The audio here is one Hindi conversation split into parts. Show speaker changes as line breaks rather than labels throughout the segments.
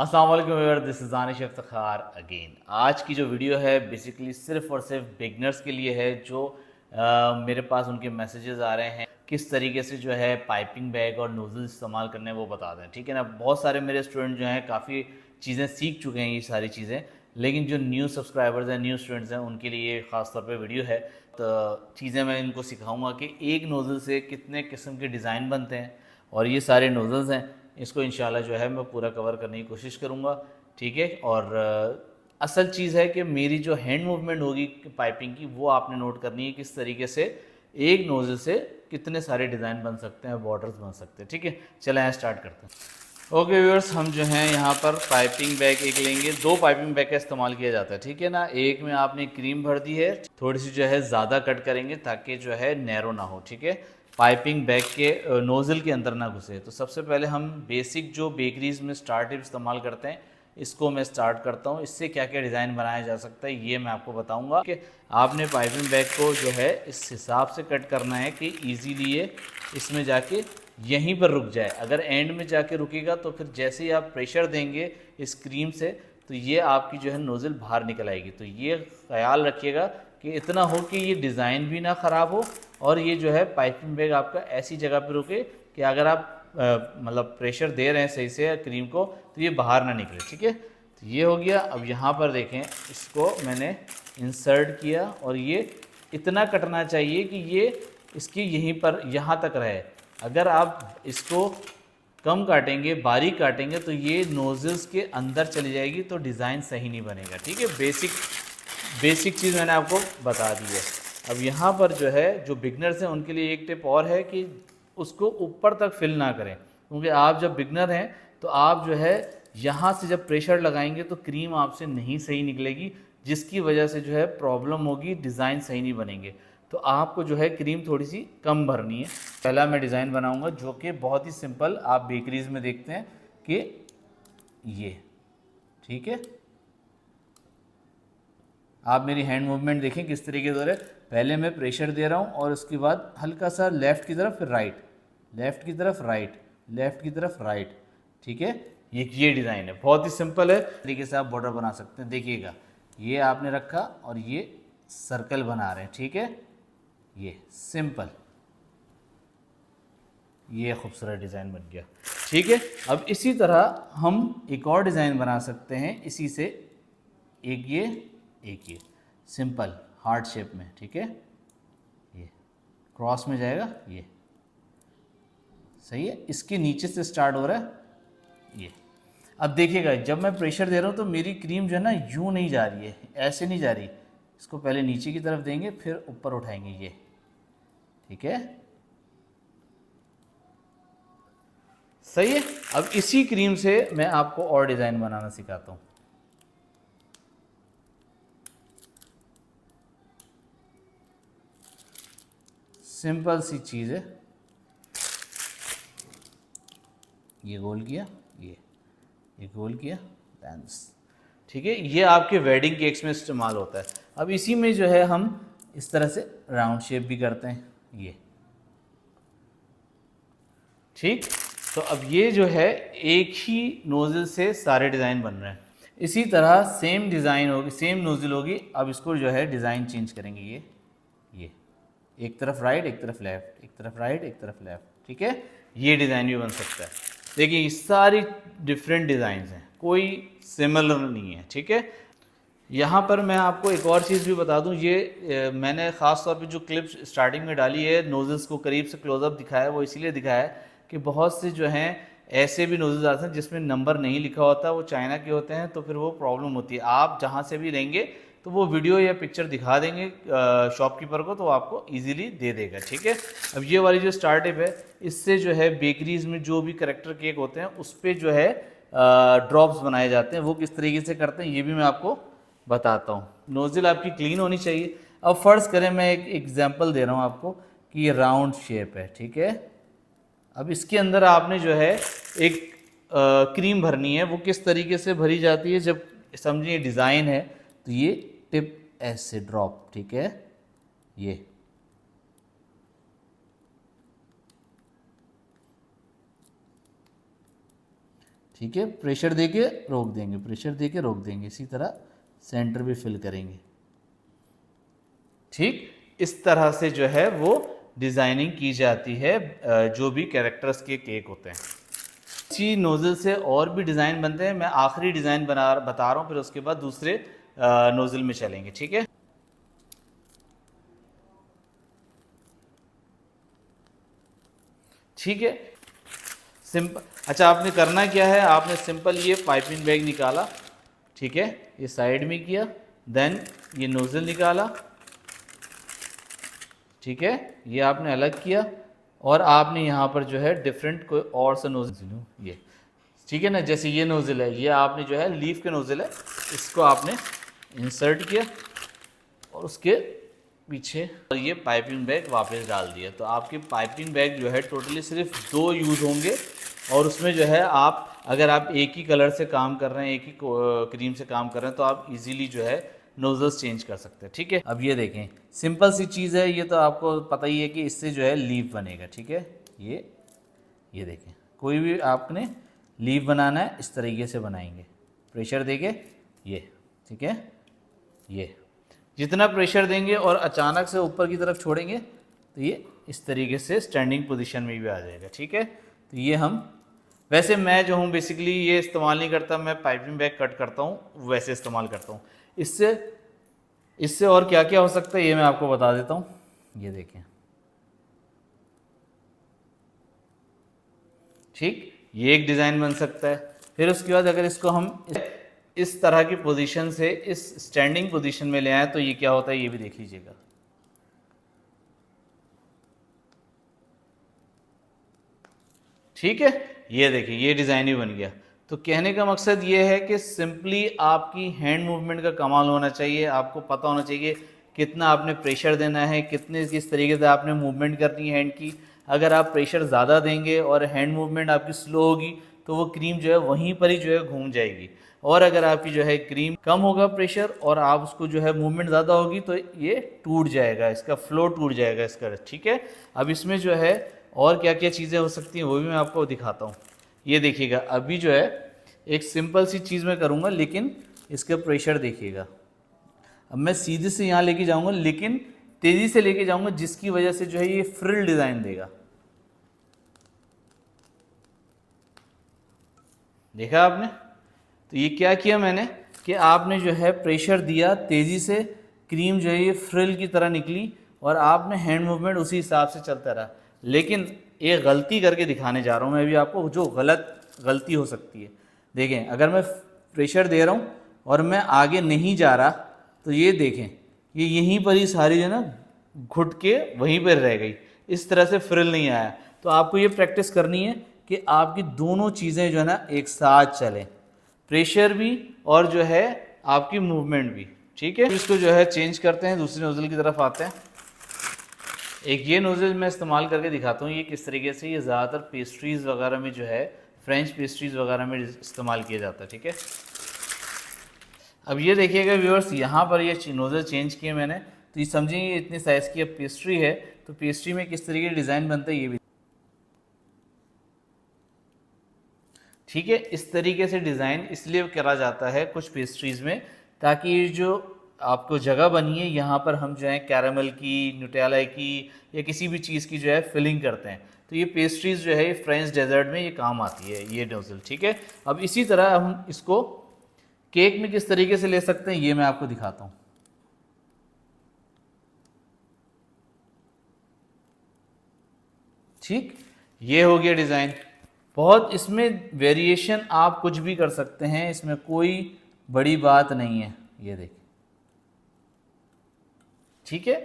अस्सलाम वालेकुम viewer, this is Danish Iftikhar again. आज की जो वीडियो है बेसिकली सिर्फ़ और सिर्फ बिगनर्स के लिए है जो मेरे पास उनके मैसेजेस आ रहे हैं किस तरीके से जो है पाइपिंग बैग और नोज़ल इस्तेमाल करने वो बता दें। ठीक है ना, बहुत सारे मेरे स्टूडेंट जो हैं काफ़ी चीज़ें सीख चुके हैं ये सारी चीज़ें, लेकिन जो न्यू सब्सक्राइबर्स हैं, न्यू स्टूडेंट्स हैं, उनके लिए ख़ास तौर पे वीडियो है। तो चीज़ें मैं इनको सिखाऊंगा कि एक नोज़ल से कितने किस्म के डिज़ाइन बनते हैं और ये सारे नोज़ल्स हैं, इसको इंशाल्लाह जो है मैं पूरा कवर करने की कोशिश करूँगा। ठीक है, और असल चीज़ है कि मेरी जो हैंड मूवमेंट होगी पाइपिंग की वो आपने नोट करनी है, किस तरीके से एक नोज़ल से कितने सारे डिज़ाइन बन सकते हैं, बॉर्डर्स बन सकते हैं। ठीक है, चलें यहाँ स्टार्ट करते हैं। ओके व्यूअर्स, हम जो हैं यहाँ पर पाइपिंग बैग एक लेंगे। दो पाइपिंग बैग का इस्तेमाल किया जाता है, ठीक है ना। एक में आपने क्रीम भर दी है, थोड़ी सी जो है ज़्यादा कट करेंगे ताकि जो है नैरो ना हो। ठीक है, पाइपिंग बैग के नोज़ल के अंदर ना घुसे। तो सबसे पहले हम बेसिक जो बेकरीज में स्टार टिप इस्तेमाल करते हैं, इसको मैं स्टार्ट करता हूँ। इससे क्या क्या डिज़ाइन बनाया जा सकता है ये मैं आपको बताऊँगा कि आपने पाइपिंग बैग को जो है इस हिसाब से कट करना है कि ईजीली ये इसमें जाके यहीं पर रुक जाए। अगर एंड में जाके रुकेगा तो फिर जैसे ही आप प्रेशर देंगे इस क्रीम से तो ये आपकी जो है नोज़ल बाहर निकल आएगी। तो ये ख्याल रखिएगा कि इतना हो कि ये डिज़ाइन भी ना ख़राब हो और ये जो है पाइपिंग बैग आपका ऐसी जगह पे रुके कि अगर आप मतलब प्रेशर दे रहे हैं सही से क्रीम को तो ये बाहर ना निकले। ठीक है, तो ये हो गया। अब यहाँ पर देखें, इसको मैंने इंसर्ट किया और ये इतना कटना चाहिए कि ये इसकी यहीं पर यहाँ तक रहे। अगर आप इसको कम काटेंगे, बारीक काटेंगे तो ये नोज़ल्स के अंदर चली जाएगी तो डिज़ाइन सही नहीं बनेगा। ठीक है, बेसिक चीज़ मैंने आपको बता दी है। अब यहाँ पर जो है जो बिगनर्स हैं उनके लिए एक टिप और है कि उसको ऊपर तक फिल ना करें, क्योंकि आप जब बिगनर हैं तो आप जो है यहाँ से जब प्रेशर लगाएंगे तो क्रीम आपसे नहीं सही निकलेगी, जिसकी वजह से जो है प्रॉब्लम होगी, डिज़ाइन सही नहीं बनेंगे। तो आपको जो है क्रीम थोड़ी सी कम भरनी है। पहला मैं डिज़ाइन बनाऊंगा जो कि बहुत ही सिंपल आप बेकरीज में देखते हैं कि ये। ठीक है, आप मेरी हैंड मूवमेंट देखें किस तरीके से हो रहा है। पहले मैं प्रेशर दे रहा हूँ और उसके बाद हल्का सा लेफ़्ट की तरफ, फिर राइट, लेफ़्ट की तरफ राइट, लेफ़्ट की तरफ राइट। ठीक है, ये डिज़ाइन है, बहुत ही सिंपल है। तरीके से आप बॉर्डर बना सकते हैं। देखिएगा, ये आपने रखा और ये सर्कल बना रहे हैं। ठीक है, ये सिंपल, ये खूबसूरत डिज़ाइन बन गया। ठीक है, अब इसी तरह हम एक और डिज़ाइन बना सकते हैं इसी से, एक ये सिंपल हार्ट शेप में। ठीक है, ये क्रॉस में जाएगा, ये सही है। इसके नीचे से स्टार्ट हो रहा है ये। अब देखिएगा, जब मैं प्रेशर दे रहा हूँ तो मेरी क्रीम जो है ना यूँ नहीं जा रही है, ऐसे नहीं जा रही। इसको पहले नीचे की तरफ देंगे फिर ऊपर उठाएंगे ये। ठीक है, सही है। अब इसी क्रीम से मैं आपको और डिज़ाइन बनाना सिखाता हूँ। सिंपल सी चीज़ है, ये गोल किया, ये गोल किया, डांस। ठीक है, ये आपके वेडिंग केक्स में इस्तेमाल होता है। अब इसी में जो है हम इस तरह से राउंड शेप भी करते हैं ये। ठीक, तो अब ये जो है एक ही नोज़ल से सारे डिज़ाइन बन रहे हैं। इसी तरह सेम डिज़ाइन होगी, सेम नोज़ल होगी। अब इसको जो है डिज़ाइन चेंज करेंगे, ये एक तरफ राइट, एक तरफ लेफ़्ट, एक तरफ राइट, एक तरफ लेफ़्ट। ठीक है, ये डिज़ाइन भी बन सकता है। देखिए, ये सारी डिफरेंट डिज़ाइन हैं, कोई सिमिलर नहीं है। ठीक है, यहाँ पर मैं आपको एक और चीज़ भी बता दूँ, ये मैंने ख़ास तौर पे जो क्लिप्स स्टार्टिंग में डाली है, नोज़ल्स को करीब से क्लोज़अप दिखाया है, वो इसीलिए दिखाया है कि बहुत से जो हैं ऐसे भी नोज़ल्स आते हैं जिसमें नंबर नहीं लिखा होता, वो चाइना के होते हैं, तो फिर वो प्रॉब्लम होती है। आप जहाँ से भी लेंगे तो वो वीडियो या पिक्चर दिखा देंगे शॉपकीपर को, तो आपको ईजिली दे देगा। ठीक है, अब ये वाली जो स्टार टिप है, इससे जो है बेकरीज में जो भी करेक्टर केक होते हैं उस पर जो है ड्रॉप्स बनाए जाते हैं। वो किस तरीके से करते हैं ये भी मैं आपको बताता हूँ। नोज़ल आपकी क्लीन होनी चाहिए। अब फ़र्ज़ करें, मैं एक एग्जांपल दे रहा हूँ आपको कि ये राउंड शेप है। ठीक है, अब इसके अंदर आपने जो है एक क्रीम भरनी है। वो किस तरीके से भरी जाती है, जब समझिए डिज़ाइन है तो ये टिप ऐसे ड्रॉप। ठीक है, ये ठीक है, प्रेशर दे के रोक देंगे, प्रेशर दे के रोक देंगे, इसी तरह सेंटर भी फिल करेंगे। ठीक, इस तरह से जो है वो डिज़ाइनिंग की जाती है जो भी कैरेक्टर्स के केक होते हैं। इसी नोज़ल से और भी डिज़ाइन बनते हैं, मैं आखिरी डिज़ाइन बता रहा हूँ, फिर उसके बाद दूसरे नोज़ल में चलेंगे। ठीक है, ठीक है, सिंपल। अच्छा, आपने करना क्या है, आपने सिंपल ये पाइपिंग बैग निकाला, ठीक है, ये साइड में किया, देन ये नोज़ल निकाला, ठीक है, ये आपने अलग किया, और आपने यहाँ पर जो है डिफरेंट कोई और सा नोज़ल ये, ठीक है ना, जैसे ये नोज़ल है, ये आपने जो है लीफ के नोज़ल है, इसको आपने इंसर्ट किया और उसके पीछे और ये पाइपिंग बैग वापस डाल दिया। तो आपके पाइपिंग बैग जो है टोटली सिर्फ 2 यूज़ होंगे, और उसमें जो है आप अगर आप एक ही कलर से काम कर रहे हैं, एक ही क्रीम से काम कर रहे हैं, तो आप इजीली जो है नोज़ल्स चेंज कर सकते हैं। ठीक है, अब ये देखें, सिंपल सी चीज़ है, ये तो आपको पता ही है कि इससे जो है लीफ बनेगा। ठीक है, ये देखें, कोई भी आपने लीफ बनाना है इस तरीके से बनाएंगे, प्रेशर देके ये, ठीक है, ये जितना प्रेशर देंगे और अचानक से ऊपर की तरफ छोड़ेंगे तो ये इस तरीके से स्टैंडिंग पोजीशन में भी आ जाएगा। ठीक है, तो ये हम, वैसे मैं जो हूँ बेसिकली ये इस्तेमाल नहीं करता, मैं पाइपिंग बैग कट करता हूँ वैसे इस्तेमाल करता हूँ। इससे और क्या क्या हो सकता है ये मैं आपको बता देता हूँ। ये देखें, ठीक, ये एक डिज़ाइन बन सकता है। फिर उसके बाद अगर इसको हम इस तरह की पोजीशन से इस स्टैंडिंग पोजीशन में ले आए तो ये क्या होता है, ये भी देख लीजिएगा। ठीक है, ये देखिए, ये डिज़ाइन भी बन गया। तो कहने का मकसद ये है कि सिंपली आपकी हैंड मूवमेंट का कमाल होना चाहिए, आपको पता होना चाहिए कितना आपने प्रेशर देना है, किस तरीके से आपने मूवमेंट करनी है हैंड की। अगर आप प्रेशर ज़्यादा देंगे और हैंड मूवमेंट आपकी स्लो होगी तो वो क्रीम जो है वहीं पर ही जो है घूम जाएगी, और अगर आपकी जो है क्रीम कम होगा प्रेशर और आप उसको जो है मूवमेंट ज़्यादा होगी तो ये टूट जाएगा, इसका फ्लो टूट जाएगा इसका। ठीक है, अब इसमें जो है और क्या क्या चीज़ें हो सकती हैं वो भी मैं आपको दिखाता हूँ। ये देखिएगा, अभी जो है एक सिंपल सी चीज़ मैं करूँगा, लेकिन इसका प्रेशर देखिएगा। अब मैं सीधे से यहाँ लेके जाऊँगा, लेकिन तेज़ी से लेके जाऊँगा, जिसकी वजह से जो है ये फ्रिल डिज़ाइन देगा। देखा आपने? तो ये क्या किया मैंने कि आपने जो है प्रेशर दिया तेज़ी से, क्रीम जो है ये फ्रिल की तरह निकली, और आपने हैंड मूवमेंट उसी हिसाब से चलता रहा। लेकिन एक गलती करके दिखाने जा रहा हूँ मैं अभी आपको, जो गलती हो सकती है। देखें, अगर मैं प्रेशर दे रहा हूँ और मैं आगे नहीं जा रहा तो ये देखें, ये यहीं पर ही सारी जो है ना घुट के वहीं पर रह गई, इस तरह से फ्रिल नहीं आया। तो आपको ये प्रैक्टिस करनी है कि आपकी दोनों चीज़ें जो है ना एक साथ चलें, प्रेशर भी और जो है आपकी मूवमेंट भी। ठीक है, इसको जो है चेंज करते हैं, दूसरी नोज़ल की तरफ आते हैं। एक ये नोज़ल मैं इस्तेमाल करके दिखाता हूँ, ये किस तरीके से, ये ज़्यादातर पेस्ट्रीज़ वगैरह में जो है, फ्रेंच पेस्ट्रीज़ वगैरह में इस्तेमाल किया जाता है। ठीक है, अब ये देखिएगा व्यूअर्स, यहाँ पर ये नोज़ल चेंज किए मैंने, तो ये समझें ये इतनी साइज़ की अब पेस्ट्री है, तो पेस्ट्री में किस तरीके डिज़ाइन बनता है ये भी। ठीक है, इस तरीके से डिज़ाइन इसलिए करा जाता है कुछ पेस्ट्रीज़ में, ताकि ये जो आपको जगह बनी है यहाँ पर हम जो है कैरामल की, न्यूटेला की या किसी भी चीज़ की जो है फिलिंग करते हैं, तो ये पेस्ट्रीज़ जो है ये फ्रेंच डेजर्ट में ये काम आती है ये नोज़ल। ठीक है, अब इसी तरह हम इसको केक में किस तरीके से ले सकते हैं ये मैं आपको दिखाता हूँ। ठीक, ये हो गया डिज़ाइन। बहुत इसमें वेरिएशन आप कुछ भी कर सकते हैं, इसमें कोई बड़ी बात नहीं है। ये देखिए, ठीक है,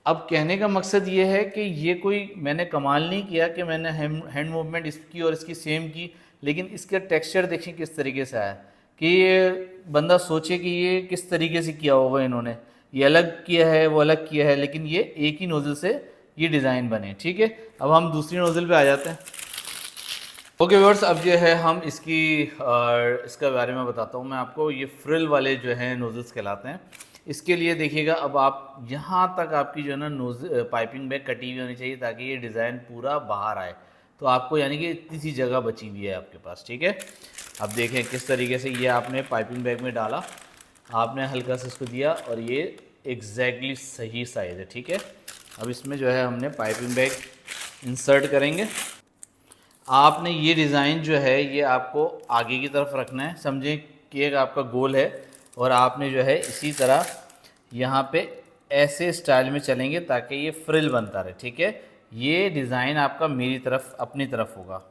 अब कहने का मकसद ये है कि ये कोई मैंने कमाल नहीं किया कि मैंने हैंड मूवमेंट इसकी और इसकी सेम की, लेकिन इसका टेक्सचर देखिए किस तरीके से आया कि ये बंदा सोचे कि ये किस तरीके से किया होगा इन्होंने, ये अलग किया है वो अलग किया है, लेकिन ये एक ही नोज़ल से ये डिज़ाइन बने। ठीक है, अब हम दूसरी नोज़ल पे आ जाते हैं। ओके व्यूअर्स, अब जो है हम इसका बारे में बताता हूँ मैं आपको। ये फ्रिल वाले जो हैं नोज़ल्स कहलाते हैं। इसके लिए देखिएगा, अब आप यहाँ तक आपकी जो है ना पाइपिंग बैग कटी हुई होनी चाहिए ताकि ये डिज़ाइन पूरा बाहर आए, तो आपको यानी कि इतनी सी जगह बची हुई है आपके पास। ठीक है, अब देखें किस तरीके से ये आपने पाइपिंग बैग में डाला, आपने हल्का सा इसको दिया और ये एग्जैक्टली सही साइज़ है। ठीक है, अब इसमें जो है हमने पाइपिंग बैग इंसर्ट करेंगे। आपने ये डिज़ाइन जो है ये आपको आगे की तरफ रखना है, समझें कि एक आपका गोल है और आपने जो है इसी तरह यहाँ पे ऐसे स्टाइल में चलेंगे ताकि ये फ्रिल बनता रहे। ठीक है, ये डिज़ाइन आपका मेरी तरफ अपनी तरफ होगा।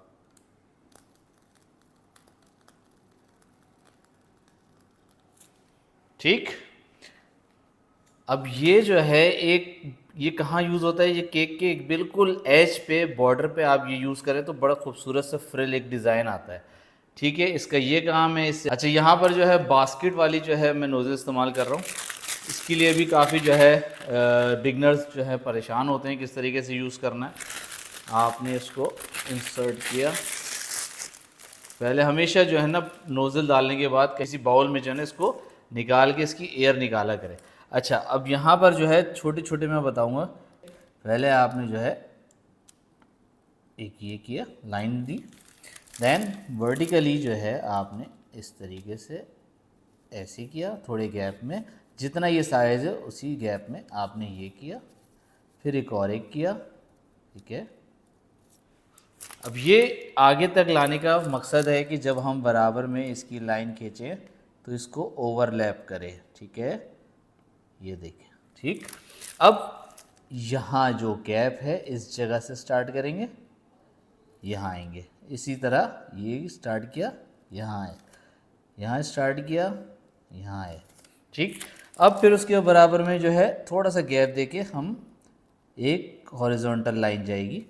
ठीक, अब ये जो है ये कहाँ यूज़ होता है, ये केक के एक बिल्कुल एज पे बॉर्डर पे आप ये यूज़ करें तो बड़ा खूबसूरत सा फ्रिल एक डिज़ाइन आता है। ठीक है, इसका ये काम है। इससे अच्छा यहाँ पर जो है बास्केट वाली जो है मैं नोज़ल इस्तेमाल कर रहा हूँ। इसके लिए भी काफ़ी जो है बिगनर्स जो है परेशान होते हैं किस तरीके से यूज़ करना है। आपने इसको इंसर्ट किया, पहले हमेशा जो है ना नोज़ल डालने के बाद किसी बाउल में जो है ना इसको निकाल के इसकी एयर निकाला करें। अच्छा, अब यहाँ पर जो है छोटे छोटे मैं बताऊँगा। पहले आपने जो है एक ये किया, लाइन दी, देन वर्टिकली जो है आपने इस तरीके से ऐसे किया, थोड़े गैप में, जितना ये साइज़ है उसी गैप में आपने ये किया, फिर एक और एक किया। ठीक है, अब ये आगे तक लाने का मकसद है कि जब हम बराबर में इसकी लाइन खींचें तो इसको ओवरलैप करें। ठीक है, ये देखें। ठीक, अब यहाँ जो गैप है इस जगह से स्टार्ट करेंगे, यहाँ आएंगे, इसी तरह ये स्टार्ट किया, यहाँ आए, यहाँ स्टार्ट किया, यहाँ आए। ठीक, अब फिर उसके बराबर में जो है थोड़ा सा गैप देके हम एक हॉरिजॉन्टल लाइन जाएगी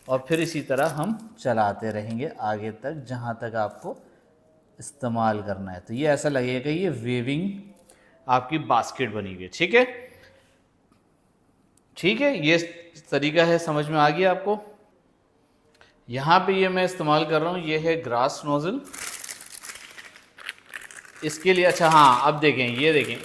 और फिर इसी तरह हम चलाते रहेंगे आगे तक जहाँ तक आपको इस्तेमाल करना है। तो ये ऐसा लगेगा ये वेविंग आपकी बास्केट बनी हुई है। ठीक है, ठीक है, ये तरीका है, समझ में आ गया आपको। यहाँ पे ये मैं इस्तेमाल कर रहा हूँ, ये है ग्रास नोज़ल इसके लिए। अच्छा हाँ, अब देखें, ये देखें,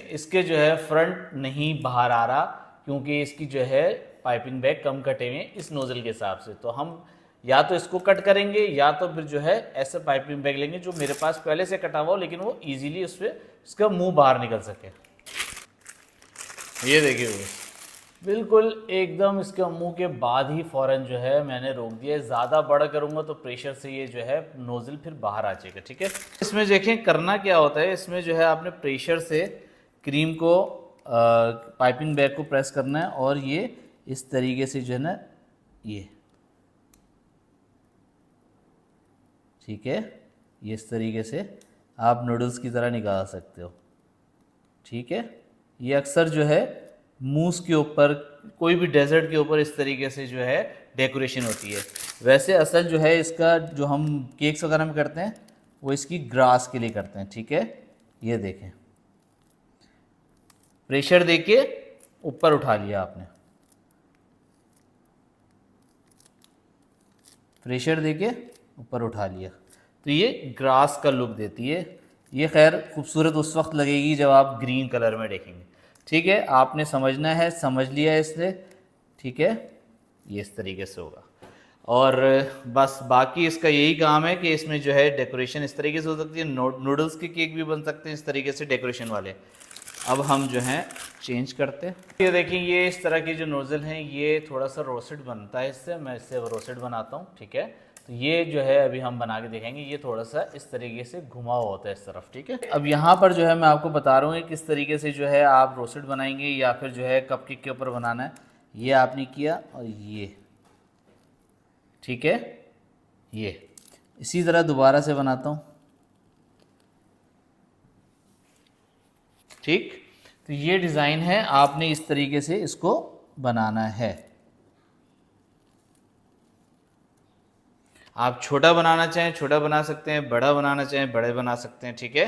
इसके जो है फ्रंट नहीं बाहर आ रहा क्योंकि इसकी जो है पाइपिंग बैग कम कटे हुए हैं इस नोज़ल के हिसाब से। तो हम या तो इसको कट करेंगे या तो फिर जो है ऐसे पाइपिंग बैग लेंगे जो मेरे पास पहले से कटा हुआ हो लेकिन वो इजीली उस पर इसका मुंह बाहर निकल सके। ये देखिए, वो बिल्कुल एकदम इसके मुंह के बाद ही फ़ौरन जो है मैंने रोक दिया। ज़्यादा बड़ा करूँगा तो प्रेशर से ये जो है नोज़ल फिर बाहर आ जाएगा। ठीक है, इसमें देखें करना क्या होता है, इसमें जो है आपने प्रेशर से क्रीम को पाइपिंग बैग को प्रेस करना है और ये इस तरीके से जो है ना ये, ठीक है, ये इस तरीके से आप नूडल्स की तरह निकाल सकते हो। ठीक है, ये अक्सर जो है मूस के ऊपर, कोई भी डेजर्ट के ऊपर इस तरीके से जो है डेकोरेशन होती है। वैसे असल जो है इसका जो हम केक्स वगैरह में करते हैं वो इसकी ग्रास के लिए करते हैं। ठीक है, ये देखें, प्रेशर देके ऊपर उठा लिया आपने, प्रेशर देके ऊपर उठा लिया, तो ये ग्रास का लुक देती है। ये खैर खूबसूरत उस वक्त लगेगी जब आप ग्रीन कलर में देखेंगे। ठीक है, आपने समझना है, समझ लिया है इससे। ठीक है, ये इस तरीके से होगा और बस बाकी इसका यही काम है कि इसमें जो है डेकोरेशन इस तरीके से हो सकती है। नूडल्स के केक भी बन सकते हैं इस तरीके से डेकोरेशन वाले। अब हम जो हैं चेंज करते हैं। ये देखिए, ये इस तरह की जो नोज़ल हैं ये थोड़ा सा रोस्टेड बनता है इससे, मैं इससे रोस्टेड बनाता हूँ। ठीक है, तो ये जो है अभी हम बना के देखेंगे, ये थोड़ा सा इस तरीके से घुमा हुआ होता है इस तरफ। ठीक है, अब यहाँ पर जो है मैं आपको बता रहा हूँ किस तरीके से जो है आप रोस्टेड बनाएंगे या फिर जो है कप केक के ऊपर बनाना है। ये आपने किया और ये, ठीक है, ये इसी तरह दोबारा से बनाता हूँ। ठीक, तो ये डिज़ाइन है, आपने इस तरीके से इसको बनाना है। आप छोटा बनाना चाहें छोटा बना सकते हैं, बड़ा बनाना चाहें बड़े बना सकते हैं। ठीक है,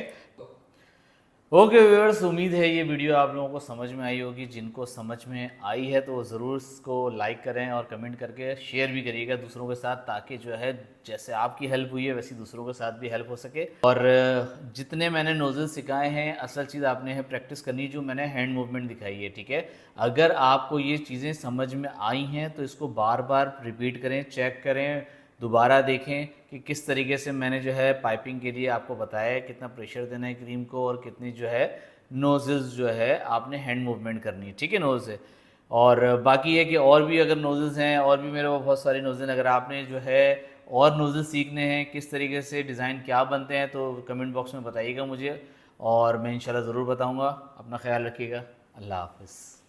ओके व्यूअर्स, उम्मीद है ये वीडियो आप लोगों को समझ में आई होगी। जिनको समझ में आई है तो वो ज़रूर इसको लाइक करें और कमेंट करके शेयर भी करिएगा दूसरों के साथ, ताकि जो है जैसे आपकी हेल्प हुई है वैसी दूसरों के साथ भी हेल्प हो सके। और जितने मैंने नोज़ल सिखाए हैं, असल चीज़ आपने है प्रैक्टिस करनी, जो मैंने हैंड मूवमेंट दिखाई है। ठीक है, अगर आपको ये चीज़ें समझ में आई हैं तो इसको बार बार रिपीट करें, चेक करें, दोबारा देखें कि किस तरीके से मैंने जो है पाइपिंग के लिए आपको बताया है, कितना प्रेशर देना है क्रीम को और कितनी जो है नोज़ल्स जो है आपने हैंड मूवमेंट करनी है, ठीक है, नोज़ से। और बाकी है कि और भी अगर नोज़ल्स हैं, और भी मेरे पास बहुत सारी नोज़ल, अगर आपने जो है और नोज़ल सीखने हैं किस तरीके से डिज़ाइन क्या बनते हैं तो कमेंट बॉक्स में बताइएगा मुझे, और मैं इंशाल्लाह ज़रूर बताऊँगा। अपना ख्याल रखिएगा। अल्लाह हाफ़िज़।